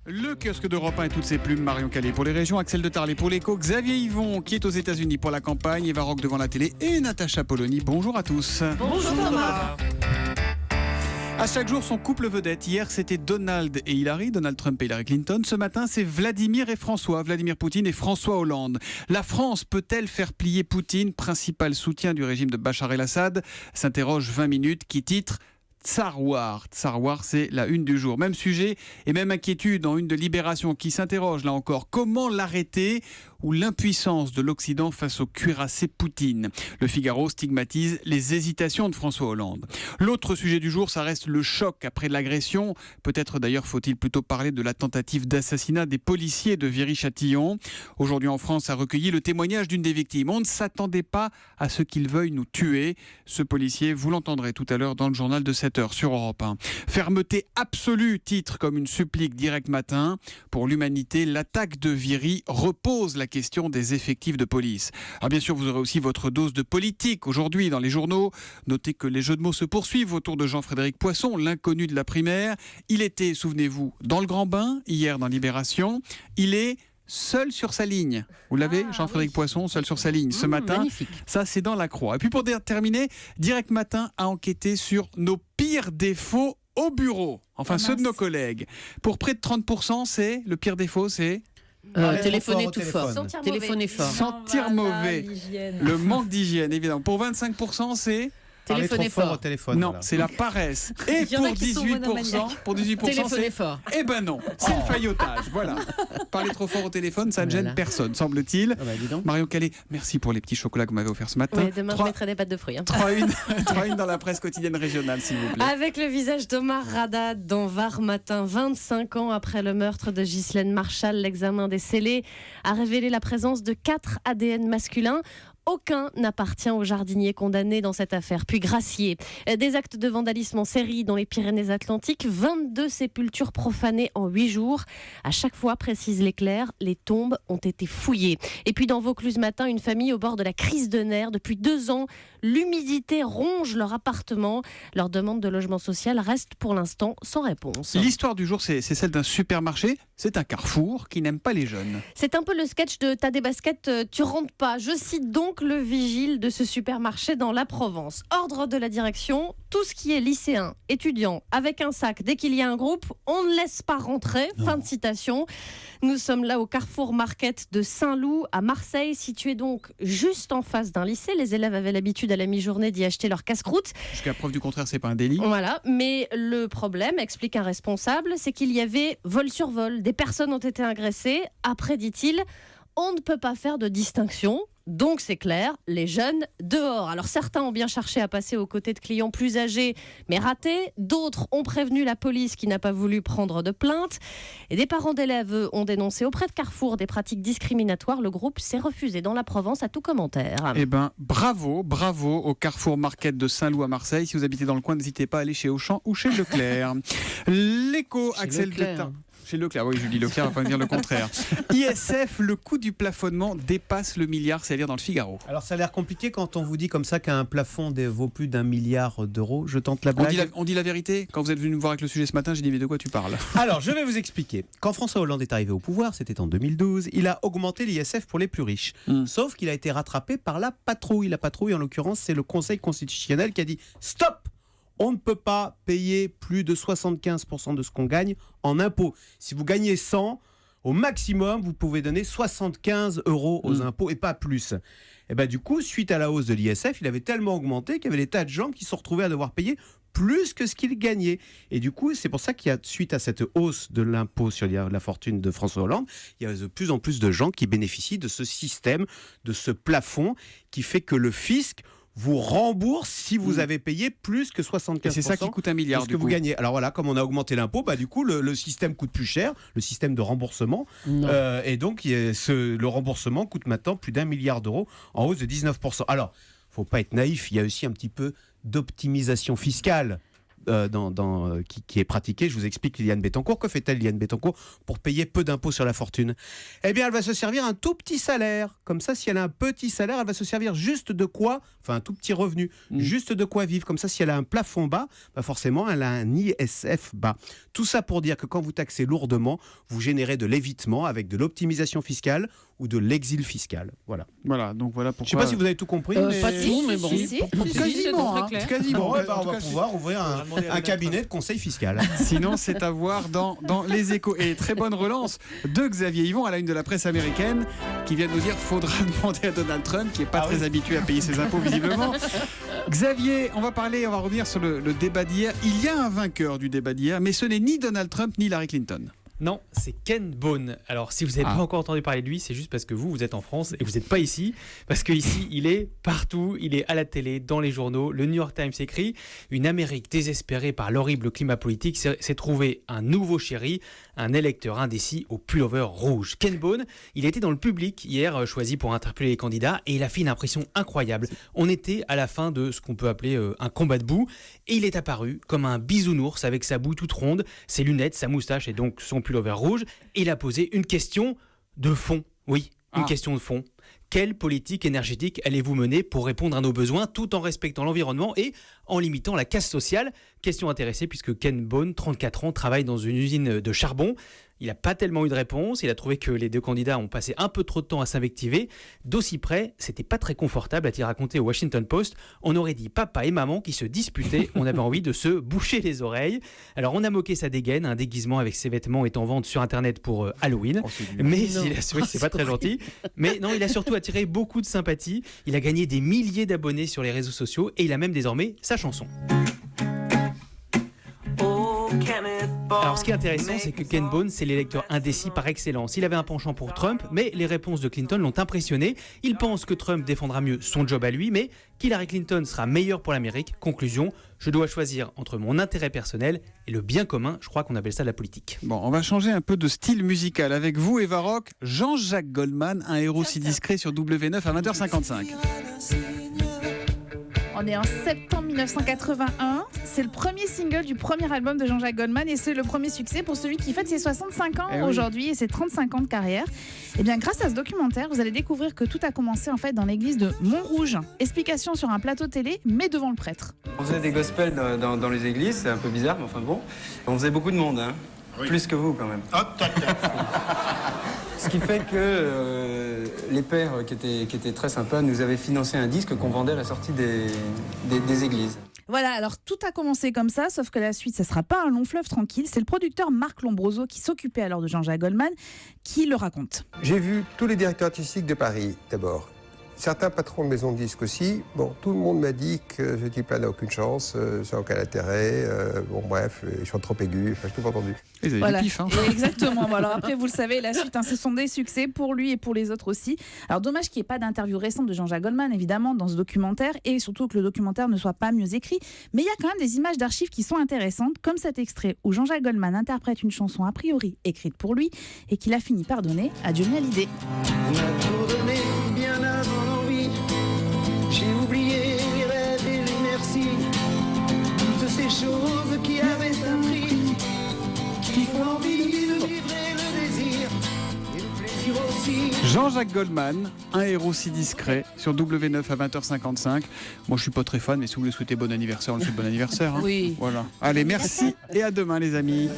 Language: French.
Le kiosque d'Europe 1 et toutes ses plumes, Marion Calais pour les régions, Axel de Tarlet pour l'écho, Xavier Yvon qui est aux États-Unis pour la campagne, Eva Rock devant la télé et Natacha Polony. Bonjour à tous. Bonjour Thomas. À chaque jour, son couple vedette. Hier, c'était Donald et Hillary, Donald Trump et Hillary Clinton. Ce matin, c'est Vladimir et François, Vladimir Poutine et François Hollande. La France peut-elle faire plier Poutine, principal soutien du régime de Bachar el-Assad? S'interroge 20 minutes qui titre Tsar War. Tsar War, c'est la une du jour. Même sujet et même inquiétude en une de Libération qui s'interroge là encore. Comment l'arrêter ou l'impuissance de l'Occident face au cuirassé Poutine? Le Figaro stigmatise les hésitations de François Hollande. L'autre sujet du jour, ça reste le choc après l'agression. Peut-être d'ailleurs faut-il plutôt parler de la tentative d'assassinat des policiers de Viry-Châtillon. Aujourd'hui en France a recueilli le témoignage d'une des victimes. On ne s'attendait pas à ce qu'ils veuillent nous tuer. Ce policier, vous l'entendrez tout à l'heure dans le journal de 7h sur Europe 1. Fermeté absolue, titre comme une supplique Direct Matin. Pour l'humanité, l'attaque de Viry repose la question des effectifs de police. Alors bien sûr, vous aurez aussi votre dose de politique aujourd'hui dans les journaux. Notez que les jeux de mots se poursuivent autour de Jean-Frédéric Poisson, l'inconnu de la primaire. Il était, souvenez-vous, dans le Grand Bain, hier dans Libération. Il est seul sur sa ligne. Vous l'avez, Jean-Frédéric Poisson, seul sur sa ligne ce matin. Magnifique. Ça, c'est dans la Croix. Et puis pour terminer, Direct Matin a enquêté sur nos pires défauts au bureau. Enfin, ceux de nos collègues. Pour près de 30%, c'est le pire défaut, c'est Téléphoner tout fort. Téléphoner fort. sentir mauvais. Le manque d'hygiène, évidemment. Pour 25%, c'est Téléphoner fort. au téléphone. non, voilà. c'est la paresse. Et Il y en pour a qui sont 18%, Téléphoner c'est fort. eh ben non, c'est le faillotage. Voilà. Parler trop fort au téléphone, ça ne gêne Voilà. personne, semble-t-il. Ah bah, dis donc. Marion Calais, merci pour les petits chocolats que vous m'avez offerts ce matin. Ouais, demain, je mettrai des pâtes de fruits. 3-1 dans la presse quotidienne régionale, s'il vous plaît. Avec le visage d'Omar Haddad dans Var Matin, 25 ans après le meurtre de Ghislaine Marchal, l'examen des scellés a révélé la présence de 4 ADN masculins. Aucun n'appartient au jardinier condamné dans cette affaire. Puis Gracier. Des actes de vandalisme en série dans les Pyrénées-Atlantiques. 22 sépultures profanées en 8 jours. À chaque fois, précise l'Éclair, les tombes ont été fouillées. Et puis dans Vaucluse Matin, une famille au bord de la crise de nerfs. Depuis 2 ans, l'humidité ronge leur appartement. Leur demande de logement social reste pour l'instant sans réponse. L'histoire du jour, c'est celle d'un supermarché. C'est un carrefour qui n'aime pas les jeunes. C'est un peu le sketch de T'as des baskets, tu rentres pas. Je cite donc le vigile de ce supermarché dans la Provence. Ordre de la direction, tout ce qui est lycéen, étudiant, avec un sac, dès qu'il y a un groupe, on ne laisse pas rentrer. Fin de citation. Nous sommes là au Carrefour Market de Saint-Loup, à Marseille, situé donc juste en face d'un lycée. Les élèves avaient l'habitude à la mi-journée d'y acheter leur casse-croûte. Jusqu'à preuve du contraire, c'est pas un délit. Voilà, mais le problème, explique un responsable, c'est qu'il y avait vol sur vol. Des personnes ont été agressées. Après, dit-il, on ne peut pas faire de distinction. Donc c'est clair, les jeunes dehors. Alors certains ont bien cherché à passer aux côtés de clients plus âgés, mais ratés. D'autres ont prévenu la police qui n'a pas voulu prendre de plainte. Et des parents d'élèves ont dénoncé auprès de Carrefour des pratiques discriminatoires. Le groupe s'est refusé dans la Provence à tout commentaire. Eh ben, bravo au Carrefour Market de Saint-Loup à Marseille. Si vous habitez dans le coin, n'hésitez pas à aller chez Auchan ou chez Leclerc. L'écho, Chez Axel Leclerc. de Tarlet. Chez Leclerc, oui, Julie Leclerc va pas me dire le contraire. ISF, le coût du plafonnement dépasse le milliard, c'est à dire dans le Figaro. Alors ça a l'air compliqué quand on vous dit comme ça qu'un plafond vaut plus d'1 milliard d'euros. Je tente la blague. On dit la vérité. Quand vous êtes venu me voir avec le sujet ce matin, j'ai dit mais de quoi tu parles? Alors je vais vous expliquer. Quand François Hollande est arrivé au pouvoir, c'était en 2012, il a augmenté l'ISF pour les plus riches. Sauf qu'il a été rattrapé par la patrouille. La patrouille, en l'occurrence, c'est le Conseil constitutionnel qui a dit stop! On ne peut pas payer plus de 75% de ce qu'on gagne en impôts. Si vous gagnez 100, au maximum, vous pouvez donner 75 euros aux impôts et pas plus. Et ben du coup, suite à la hausse de l'ISF, il avait tellement augmenté qu'il y avait des tas de gens qui se retrouvaient à devoir payer plus que ce qu'ils gagnaient. Et du coup, c'est pour ça qu'il y a, suite à cette hausse de l'impôt sur la fortune de François Hollande, il y a de plus en plus de gens qui bénéficient de ce système, de ce plafond qui fait que le fisc vous rembourse si vous avez payé plus que 75%. Et c'est ça qui coûte 1 milliard de ce du que coup. vous gagnez. Alors voilà, comme on a augmenté l'impôt, bah du coup le système coûte plus cher, le système de remboursement, et donc le remboursement coûte maintenant plus d'1 milliard d'euros en hausse de 19%. Alors, faut pas être naïf, il y a aussi un petit peu d'optimisation fiscale. qui est pratiquée. Je vous explique Liliane Bettencourt. Que fait-elle, Liliane Bettencourt, pour payer peu d'impôts sur la fortune? Eh bien, elle va se servir un tout petit salaire. Comme ça, si elle a un petit salaire, elle va se servir juste de quoi, enfin un tout petit revenu, juste de quoi vivre. Comme ça, si elle a un plafond bas, forcément, elle a un ISF bas. Tout ça pour dire que quand vous taxez lourdement, vous générez de l'évitement avec de l'optimisation fiscale ou de l'exil fiscal. Voilà. Donc voilà pourquoi. Je ne sais pas si vous avez tout compris. Pas tout, mais bon. Quasiment. Quasiment. On va pouvoir ouvrir un cabinet de conseil fiscal. Sinon, c'est à voir dans les Échos. Et très bonne relance de Xavier Yvon à la une de la presse américaine qui vient de nous dire faudra demander à Donald Trump, qui n'est pas très habitué à payer ses impôts visiblement. Xavier, on va revenir sur le débat d'hier. Il y a un vainqueur du débat d'hier, mais ce n'est ni Donald Trump ni Hillary Clinton. Non, c'est Ken Bone. Alors, si vous n'avez pas encore entendu parler de lui, c'est juste parce que vous êtes en France et vous n'êtes pas ici. Parce qu'ici, il est partout. Il est à la télé, dans les journaux. Le New York Times écrit « Une Amérique désespérée par l'horrible climat politique s'est trouvé un nouveau chéri, un électeur indécis au pullover rouge. » Ken Bone, il était dans le public hier, choisi pour interpeller les candidats, et il a fait une impression incroyable. On était à la fin de ce qu'on peut appeler un combat de boue, et il est apparu comme un bisounours avec sa boue toute ronde, ses lunettes, sa moustache et donc son pullover rouge, et il a posé une question de fond. Oui, une question de fond. Quelle politique énergétique allez-vous mener pour répondre à nos besoins tout en respectant l'environnement et en limitant la casse sociale? Question intéressée puisque Ken Bone, 34 ans, travaille dans une usine de charbon. Il n'a pas tellement eu de réponse. Il a trouvé que les deux candidats ont passé un peu trop de temps à s'invectiver. D'aussi près, c'était pas très confortable, a-t-il raconté au Washington Post. On aurait dit papa et maman qui se disputaient. On avait envie de se boucher les oreilles. Alors on a moqué sa dégaine. Un déguisement avec ses vêtements est en vente sur Internet pour Halloween. Mais c'est pas très gentil. Mais non, il a surtout attiré beaucoup de sympathie. Il a gagné des milliers d'abonnés sur les réseaux sociaux et il a même désormais sa chanson. Alors ce qui est intéressant, c'est que Ken Bone, c'est l'électeur indécis par excellence. Il avait un penchant pour Trump, mais les réponses de Clinton l'ont impressionné. Il pense que Trump défendra mieux son job à lui, mais qu'Hillary Clinton sera meilleure pour l'Amérique. Conclusion, je dois choisir entre mon intérêt personnel et le bien commun. Je crois qu'on appelle ça la politique. Bon, on va changer un peu de style musical. Avec vous, Eva Rock, Jean-Jacques Goldman, un héros si discret sur W9 à 20h55. On est en septembre 1981. C'est le premier single du premier album de Jean-Jacques Goldman et c'est le premier succès pour celui qui fête ses 65 ans aujourd'hui et ses 35 ans de carrière. Et bien, grâce à ce documentaire, vous allez découvrir que tout a commencé en fait dans l'église de Montrouge. Explication sur un plateau télé, mais devant le prêtre. On faisait des gospels dans les églises, c'est un peu bizarre, mais enfin bon. On faisait beaucoup de monde, hein. Oui. Plus que vous quand même. Ce qui fait que les pères qui étaient très sympas nous avaient financé un disque qu'on vendait à la sortie des églises. Voilà, alors tout a commencé comme ça, sauf que la suite, ça ne sera pas un long fleuve tranquille. C'est le producteur Marc Lombroso, qui s'occupait alors de Jean-Jacques Goldman, qui le raconte. J'ai vu tous les directeurs artistiques de Paris, d'abord. Certains patrons de maisons de disques aussi. Bon, tout le monde m'a dit que ce type-là n'a aucune chance, ça n'a aucun intérêt. Bon, bref, ils sont trop aigus, enfin, je n'ai tout entendu. Ils avaient voilà. du pif, hein. Exactement. Bon, alors après, vous le savez, la suite, ce sont des succès pour lui et pour les autres aussi. Alors, dommage qu'il n'y ait pas d'interview récente de Jean-Jacques Goldman, évidemment, dans ce documentaire, et surtout que le documentaire ne soit pas mieux écrit. Mais il y a quand même des images d'archives qui sont intéressantes, comme cet extrait où Jean-Jacques Goldman interprète une chanson a priori écrite pour lui et qu'il a fini par donner à Johnny Hallyday. On a tout donné bien avant l'envie. J'ai oublié les rêves et les merci. Toutes ces choses qui avaient un prix, qui font l'envie de vivre et le désir, et le plaisir aussi. Jean-Jacques Goldman, un héros si discret, sur W9 à 20h55. Moi, je suis pas très fan, mais si vous voulez souhaiter bon anniversaire, on le souhaite bon anniversaire. Hein. Oui. Voilà. Allez, merci et à demain, les amis.